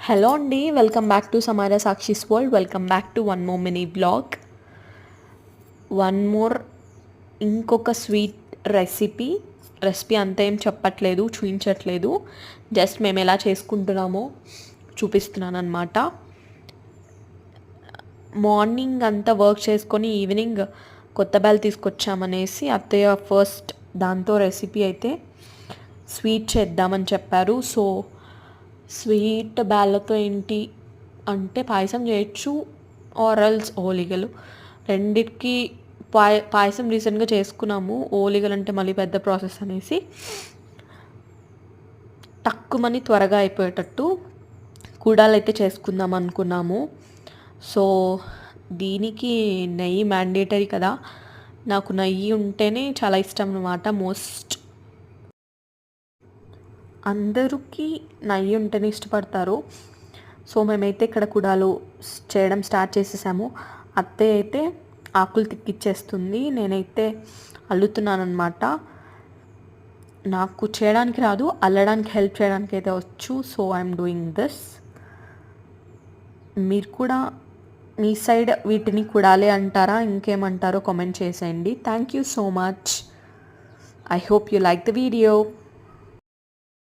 Hello అండి, welcome back to Samara Sakshi's World. Welcome back to one more mini blog. One more ఇంకొక sweet recipe అంతా ఏం చెప్పట్లేదు, చూపించట్లేదు. జస్ట్ మేము ఎలా చేసుకుంటున్నామో చూపిస్తున్నాను అనమాట. మార్నింగ్ అంతా వర్క్ చేసుకొని ఈవినింగ్ కొత్త బ్యాల్ తీసుకొచ్చామనేసి అత్తయ్య ఫస్ట్ దాంతో రెసిపీ అయితే స్వీట్ చేద్దామని చెప్పారు. సో స్వీట్ బ్యాళ్ళతో ఏంటి అంటే పాయసం చేయొచ్చు, ఆరల్స్ ఓలిగలు రెండిటికి. పాయసం రీసెంట్గా చేసుకున్నాము. ఓలిగలు అంటే మళ్ళీ పెద్ద ప్రాసెస్ అనేసి తక్కువని త్వరగా అయిపోయేటట్టు కూడాలు అయితే చేసుకుందాం అనుకున్నాము. సో దీనికి నెయ్యి మ్యాండేటరీ కదా, నాకు నెయ్యి ఉంటేనే చాలా ఇష్టం అనమాట. అందరికీ నెయ్యి ఉంటేనే ఇష్టపడతారు. సో మేమైతే ఇక్కడ కుడాలు చేయడం స్టార్ట్ చేసేసాము. అత్తయ్య అయితే ఆకులు తిక్కిచ్చేస్తుంది, నేనైతే అల్లుతున్నాను అనమాట. నాకు చేయడానికి రాదు, అల్లడానికి హెల్ప్ చేయడానికి అయితే వచ్చు. So I'm doing this. మీరు కూడా మీ సైడ్ వీటిని కుడాలే అంటారా, ఇంకేమంటారో కామెంట్ చేసేయండి. Thank you so much. I hope you like the video.